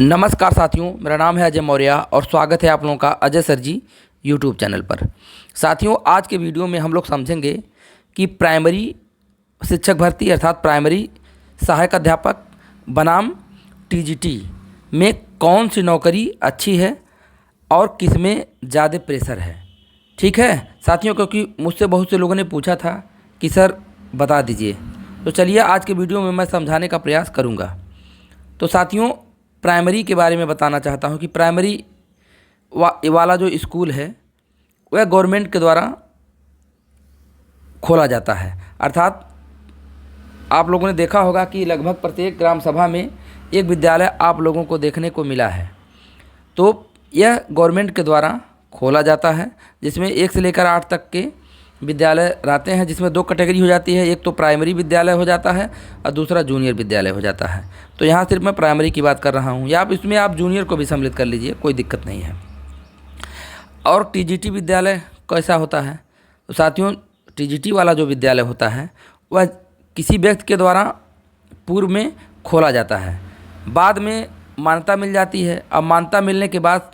नमस्कार साथियों, मेरा नाम है अजय मौर्य और स्वागत है आप लोगों का अजय सर जी यूट्यूब चैनल पर। साथियों, आज के वीडियो में हम लोग समझेंगे कि प्राइमरी शिक्षक भर्ती अर्थात प्राइमरी सहायक अध्यापक बनाम टीजीटी में कौन सी नौकरी अच्छी है और किस में ज़्यादा प्रेशर है। ठीक है साथियों, क्योंकि मुझसे बहुत से लोगों ने पूछा था कि सर बता दीजिए, तो चलिए आज के वीडियो में मैं समझाने का प्रयास करूँगा। तो साथियों, प्राइमरी के बारे में बताना चाहता हूं कि प्राइमरी वाला जो स्कूल है वह गवर्नमेंट के द्वारा खोला जाता है। अर्थात आप लोगों ने देखा होगा कि लगभग प्रत्येक ग्राम सभा में एक विद्यालय आप लोगों को देखने को मिला है। तो यह गवर्नमेंट के द्वारा खोला जाता है, जिसमें 1 से लेकर 8 तक के विद्यालय रहते हैं, जिसमें 2 कैटेगरी हो जाती है। एक तो प्राइमरी विद्यालय हो जाता है और दूसरा जूनियर विद्यालय हो जाता है। तो यहाँ सिर्फ मैं प्राइमरी की बात कर रहा हूँ, या आप इसमें आप जूनियर को भी सम्मिलित कर लीजिए, कोई दिक्कत नहीं है। और टीजीटी विद्यालय कैसा होता है? तो साथियों, टीजीटी वाला जो विद्यालय होता है वह किसी व्यक्ति के द्वारा पूर्व में खोला जाता है, बाद में मान्यता मिल जाती है। अब मान्यता मिलने के बाद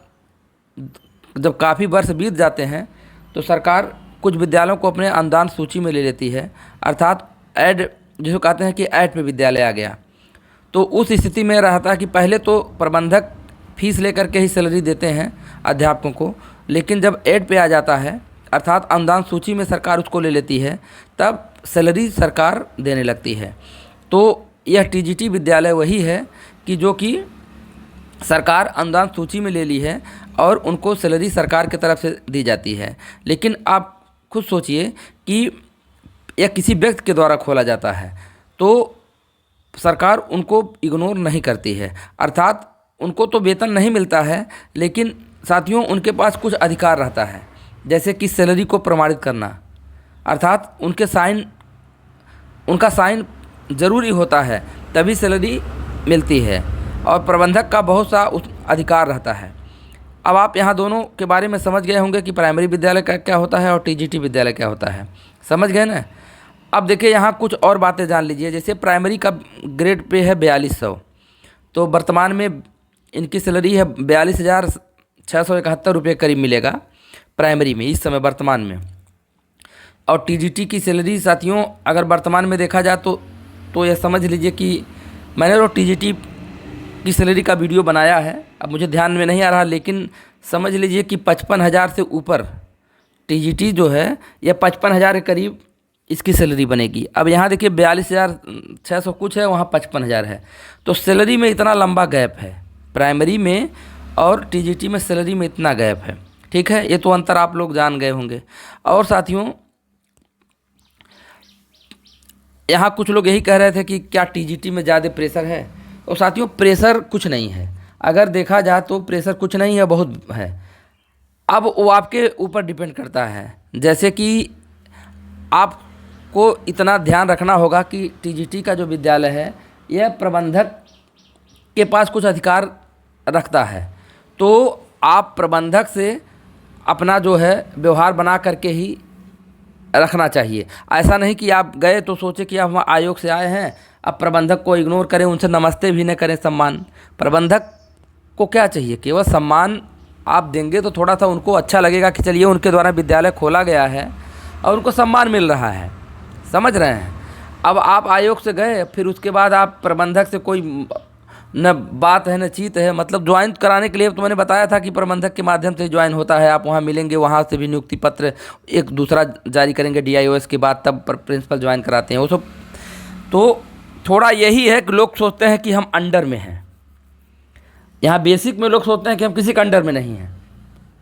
जब काफ़ी वर्ष बीत जाते हैं तो सरकार कुछ विद्यालयों को अपने अनुदान सूची में ले लेती है, अर्थात ऐड जिसको कहते हैं कि ऐड पे विद्यालय आ गया। तो उस स्थिति में रहता है कि पहले तो प्रबंधक फीस लेकर के ही सैलरी देते हैं अध्यापकों को, लेकिन जब ऐड पे आ जाता है अर्थात अनुदान सूची में सरकार उसको ले लेती है, तब सैलरी सरकार देने लगती है। तो यह टीजीटी विद्यालय वही है कि जो कि सरकार अनुदान सूची में ले ली है और उनको सैलरी सरकार की तरफ से दी जाती है। लेकिन आप खुद सोचिए कि यह किसी व्यक्ति के द्वारा खोला जाता है तो सरकार उनको इग्नोर नहीं करती है, अर्थात उनको तो वेतन नहीं मिलता है, लेकिन साथियों उनके पास कुछ अधिकार रहता है, जैसे कि सैलरी को प्रमाणित करना, अर्थात उनका साइन ज़रूरी होता है तभी सैलरी मिलती है, और प्रबंधक का बहुत सा अधिकार रहता है। अब आप यहाँ दोनों के बारे में समझ गए होंगे कि प्राइमरी विद्यालय का क्या होता है और टीजीटी विद्यालय क्या होता है, समझ गए ना। अब देखिए यहाँ कुछ और बातें जान लीजिए। जैसे प्राइमरी का ग्रेड पे है 4200, तो वर्तमान में इनकी सैलरी है 42,671 रुपये करीब मिलेगा प्राइमरी में इस समय वर्तमान में। और टीजीटी की सैलरी साथियों अगर वर्तमान में देखा जाए तो यह समझ लीजिए कि मैंने तो टीजीटी की सैलरी का वीडियो बनाया है, अब मुझे ध्यान में नहीं आ रहा, लेकिन समझ लीजिए कि 55,000 से ऊपर टीजीटी जो है यह 55,000 के करीब इसकी सैलरी बनेगी। अब यहाँ देखिए 42,600 कुछ है, वहाँ 55,000 है। तो सैलरी में इतना लंबा गैप है प्राइमरी में और टीजीटी में, सैलरी में इतना गैप है। ठीक है, ये तो अंतर आप लोग जान गए होंगे। और साथियों यहाँ कुछ लोग यही कह रहे थे कि क्या टीजीटी में ज़्यादा प्रेशर है। तो साथियों प्रेशर कुछ नहीं है, अगर देखा जाए तो प्रेशर कुछ नहीं है, बहुत है। अब वो आपके ऊपर डिपेंड करता है, जैसे कि आपको इतना ध्यान रखना होगा कि टीजीटी का जो विद्यालय है यह प्रबंधक के पास कुछ अधिकार रखता है, तो आप प्रबंधक से अपना जो है व्यवहार बना करके ही रखना चाहिए। ऐसा नहीं कि आप गए तो सोचे कि आप वहाँ आयोग से आए हैं, अब प्रबंधक को इग्नोर करें, उनसे नमस्ते भी न करें। सम्मान प्रबंधक को क्या चाहिए, केवल सम्मान आप देंगे तो थोड़ा सा उनको अच्छा लगेगा कि चलिए उनके द्वारा विद्यालय खोला गया है और उनको सम्मान मिल रहा है, समझ रहे हैं। अब आप आयोग से गए, फिर उसके बाद आप प्रबंधक से कोई न बात है न चीत है, मतलब ज्वाइन कराने के लिए तो मैंने बताया था कि प्रबंधक के माध्यम से ज्वाइन होता है, आप वहाँ मिलेंगे, वहाँ से भी नियुक्ति पत्र एक दूसरा जारी करेंगे DIOS के बाद, तब प्रिंसिपल ज्वाइन कराते हैं वो सब। तो थोड़ा यही है कि लोग सोचते हैं कि हम अंडर में हैं। यहाँ बेसिक में लोग सोचते हैं कि हम किसी के अंडर में नहीं हैं,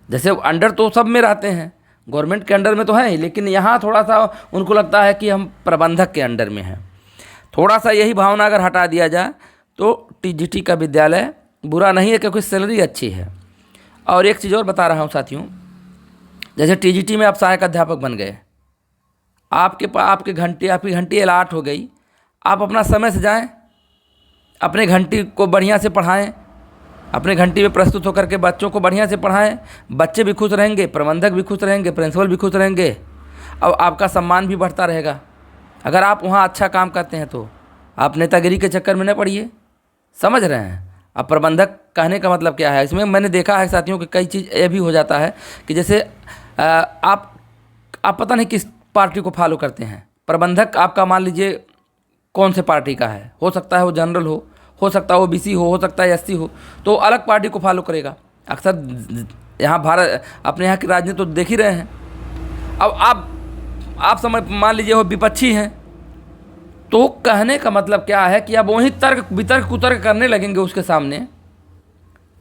जैसे अंडर तो सब में रहते हैं, गवर्नमेंट के अंडर में तो है ही, लेकिन यहाँ थोड़ा सा उनको लगता है कि हम प्रबंधक के अंडर में हैं। थोड़ा सा यही भावना अगर हटा दिया जाए तो टीजीटी का विद्यालय बुरा नहीं है, क्योंकि सैलरी अच्छी है। और एक चीज़ और बता रहा हूँ साथियों, जैसे टीजीटी में आप सहायक अध्यापक बन गए, आपकी घंटी अलॉट हो गई, आप अपना समय से जाएं, अपने घंटी को बढ़िया से पढ़ाएं, अपने घंटी में प्रस्तुत होकर के बच्चों को बढ़िया से पढ़ाएं, बच्चे भी खुश रहेंगे, प्रबंधक भी खुश रहेंगे, प्रिंसिपल भी खुश रहेंगे, और आपका सम्मान भी बढ़ता रहेगा। अगर आप वहाँ अच्छा काम करते हैं तो आप नेतागिरी के चक्कर में न पड़िए, समझ रहे हैं। अब प्रबंधक कहने का मतलब क्या है इसमें, मैंने देखा है साथियों कि कई चीज़ ये भी हो जाता है कि जैसे आप पता नहीं किस पार्टी को फॉलो करते हैं। प्रबंधक आपका मान लीजिए कौन से पार्टी का है, हो सकता है वो जनरल हो सकता है वो बीसी हो सकता है एससी हो, तो अलग पार्टी को फॉलो करेगा। अक्सर यहाँ भारत अपने यहाँ की राजनीति तो देख ही रहे हैं। अब आप समझ मान लीजिए वो विपक्षी हैं, तो कहने का मतलब क्या है कि अब वहीं तर्क वितर्क कुतर्क करने लगेंगे उसके सामने,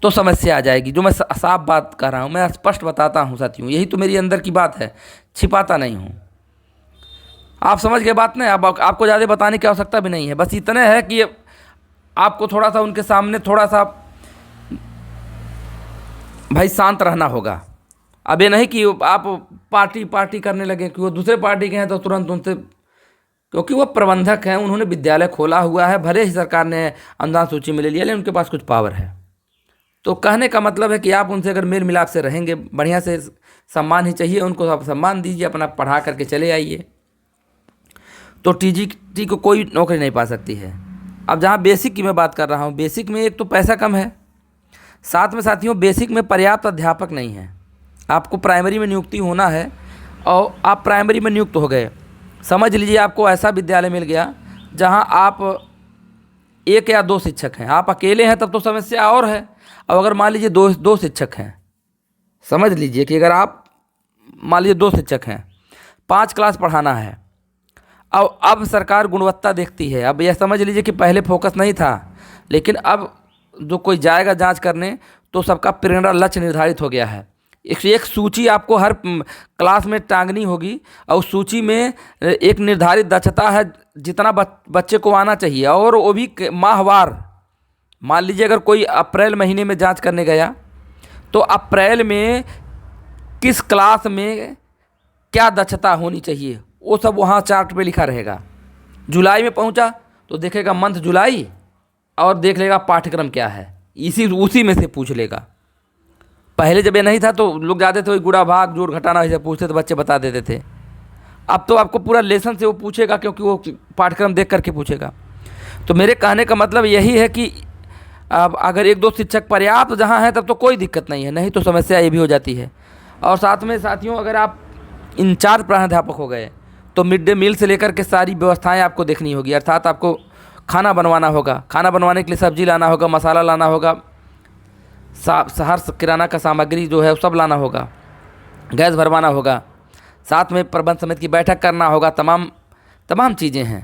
तो समस्या आ जाएगी। जो मैं साफ बात कर रहा हूँ, मैं स्पष्ट बताता हूँ साथियों, यही तो मेरी अंदर की बात है, छिपाता नहीं हूँ। आप समझ गए बात नहीं, अब आपको ज़्यादा बताने की आवश्यकता भी नहीं है, बस इतने है कि आपको थोड़ा सा उनके सामने थोड़ा सा भाई शांत रहना होगा। अब ये नहीं कि आप पार्टी करने लगे कि वो दूसरे पार्टी के हैं तो तुरंत उनसे, क्योंकि वो प्रबंधक हैं, उन्होंने विद्यालय खोला हुआ है, भले ही सरकार ने अनुदान सूची में ले लिया लेकिन उनके पास कुछ पावर है। तो कहने का मतलब है कि आप उनसे अगर मेल मिलाप से रहेंगे, बढ़िया से सम्मान ही चाहिए उनको, आप सम्मान दीजिए, अपना पढ़ा करके चले आइए, तो टीजीटी को कोई नौकरी नहीं पा सकती है। अब जहाँ बेसिक की मैं बात कर रहा हूँ, बेसिक में एक तो पैसा कम है, साथ में साथियों बेसिक में पर्याप्त अध्यापक नहीं है। आपको प्राइमरी में नियुक्ति होना है और आप प्राइमरी में नियुक्त हो गए, समझ लीजिए आपको ऐसा विद्यालय मिल गया जहाँ आप 1 या 2 शिक्षक हैं, आप अकेले हैं तब तो समस्या और है। अब अगर मान लीजिए दो शिक्षक हैं, समझ लीजिए कि अगर आप मान लीजिए 2 शिक्षक हैं, 5 क्लास पढ़ाना है, अब सरकार गुणवत्ता देखती है। अब यह समझ लीजिए कि पहले फोकस नहीं था, लेकिन अब जो कोई जाएगा जांच करने तो सबका प्रेरणा लक्ष्य निर्धारित हो गया है। एक सूची आपको हर क्लास में टांगनी होगी और उस सूची में एक निर्धारित दक्षता है जितना बच्चे को आना चाहिए, और वो भी माहवार। मान लीजिए अगर कोई अप्रैल महीने में जांच करने गया तो अप्रैल में किस क्लास में क्या दक्षता होनी चाहिए वो सब वहाँ चार्ट पे लिखा रहेगा। जुलाई में पहुँचा तो देखेगा मंथ जुलाई और देख लेगा पाठ्यक्रम क्या है, उसी में से पूछ लेगा। पहले जब ये नहीं था तो लोग जाते थे गुणा भाग जोड़ घटाना ऐसे पूछते तो बच्चे बता देते थे। अब तो आपको पूरा लेसन से वो पूछेगा, क्योंकि वो पाठ्यक्रम देख करके पूछेगा। तो मेरे कहने का मतलब यही है कि अब अगर 1-2 शिक्षक पर्याप्त जहाँ है तब तो कोई दिक्कत नहीं है, नहीं तो समस्या ये भी हो जाती है। और साथ में साथियों अगर आप इंचार्ज प्रधानाध्यापक हो गए तो मिड डे मील से लेकर के सारी व्यवस्थाएं आपको देखनी होगी, अर्थात आपको खाना बनवाना होगा, खाना बनवाने के लिए सब्जी लाना होगा, मसाला लाना होगा, हर किराना का सामग्री जो है वो सब लाना होगा, गैस भरवाना होगा, साथ में प्रबंध समिति की बैठक करना होगा, तमाम चीज़ें हैं।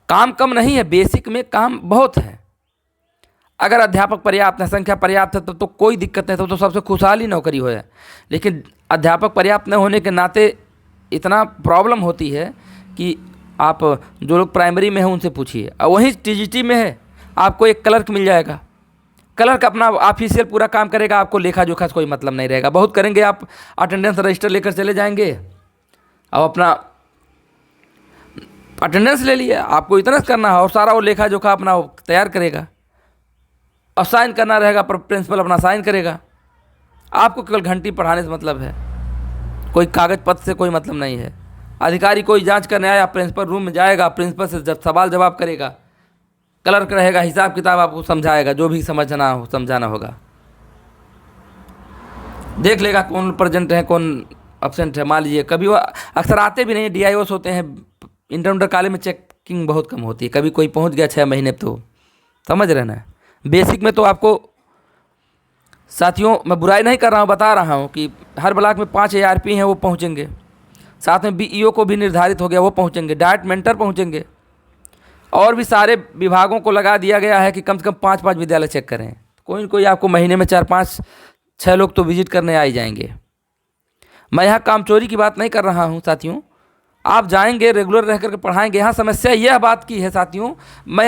काम कम नहीं है, बेसिक में काम बहुत है। अगर अध्यापक पर्याप्त है, संख्या पर्याप्त है तो कोई दिक्कत नहीं, तो सबसे खुशहाली नौकरी हो जाए। लेकिन अध्यापक पर्याप्त न होने के नाते इतना प्रॉब्लम होती है कि आप जो लोग प्राइमरी में हैं उनसे पूछिए, और वहीं टीजीटी में है आपको एक क्लर्क मिल जाएगा, क्लर्क अपना ऑफिशियल पूरा काम करेगा, आपको लेखा जोखा से कोई मतलब नहीं रहेगा। बहुत करेंगे आप अटेंडेंस रजिस्टर लेकर चले जाएंगे और अपना अटेंडेंस ले लिया, आपको इतना करना है और सारा वो लेखा जोखा अपना तैयार करेगा और साइन करना रहेगा, पर प्रिंसिपल अपना साइन करेगा। आपको केवल घंटी पढ़ाने से मतलब है, कोई कागज पत्र से कोई मतलब नहीं है। अधिकारी कोई जांच करने आया, प्रिंसिपल रूम में जाएगा, प्रिंसिपल से जब सवाल जवाब करेगा, क्लर्क रहेगा, हिसाब किताब आपको समझाएगा, जो भी समझना हो समझाना होगा, देख लेगा कौन प्रेजेंट है कौन एब्सेंट है। मान लीजिए कभी वो अक्सर आते भी नहीं, डीआईओस होते हैं, इंटर कॉलेज में चेकिंग बहुत कम होती है, कभी कोई पहुंच गया 6 महीने, तो समझ रहे ना। बेसिक में तो आपको साथियों, मैं बुराई नहीं कर रहा हूँ, बता रहा हूँ कि हर ब्लॉक में 5 ARP हैं, वो पहुँचेंगे, साथ में BEO को भी निर्धारित हो गया, वो पहुँचेंगे, डायट मेंटर पहुँचेंगे, और भी सारे विभागों को लगा दिया गया है कि कम से कम 5-5 विद्यालय चेक करें। कोई न कोई आपको महीने में 4-5-6 लोग तो विजिट करने आ ही जाएंगे। मैं यहाँ कामचोरी की बात नहीं कर रहा हूँ साथियों, आप जाएंगे रेगुलर रह करके पढ़ाएंगे। यहाँ समस्या यह बात की है साथियों, मैं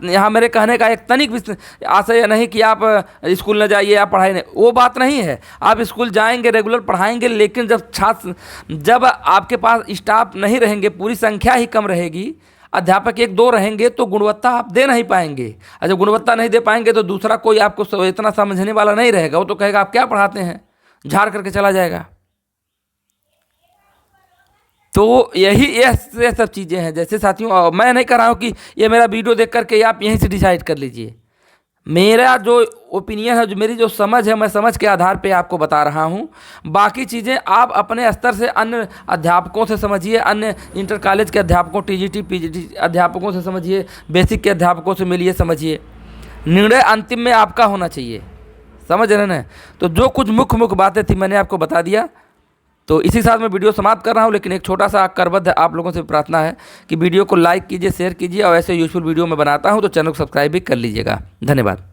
यहाँ मेरे कहने का एक तनिक आशय नहीं कि आप स्कूल न जाइए, आप पढ़ाई नहीं, वो बात नहीं है। आप स्कूल जाएंगे, रेगुलर पढ़ाएंगे, लेकिन जब आपके पास स्टाफ नहीं रहेंगे, पूरी संख्या ही कम रहेगी, अध्यापक 1-2 रहेंगे, तो गुणवत्ता आप दे नहीं पाएंगे। और जब गुणवत्ता नहीं दे पाएंगे तो दूसरा कोई आपको इतना समझने वाला नहीं रहेगा, वो तो कहेगा आप क्या पढ़ाते हैं, झाड़ करके चला जाएगा। तो यह सब चीज़ें हैं। जैसे साथियों, मैं नहीं कर रहा हूँ कि ये मेरा वीडियो देख करके आप यहीं से डिसाइड कर लीजिए, मेरा जो ओपिनियन है, जो मेरी जो समझ है, मैं समझ के आधार पे आपको बता रहा हूँ। बाकी चीज़ें आप अपने स्तर से अन्य अध्यापकों से समझिए, अन्य इंटर कॉलेज के अध्यापकों, टीजीटी पीजीटी अध्यापकों से समझिए, बेसिक के अध्यापकों से मिलिए, समझिए। निर्णय अंतिम में आपका होना चाहिए, समझ रहे ना। तो जो कुछ मुख्य मुख्य बातें थी मैंने आपको बता दिया। तो इसी के साथ मैं वीडियो समाप्त कर रहा हूँ, लेकिन एक छोटा सा करबद्ध आप लोगों से प्रार्थना है कि वीडियो को लाइक कीजिए, शेयर कीजिए, और ऐसे यूजफुल वीडियो मैं बनाता हूँ तो चैनल को सब्सक्राइब भी कर लीजिएगा। धन्यवाद।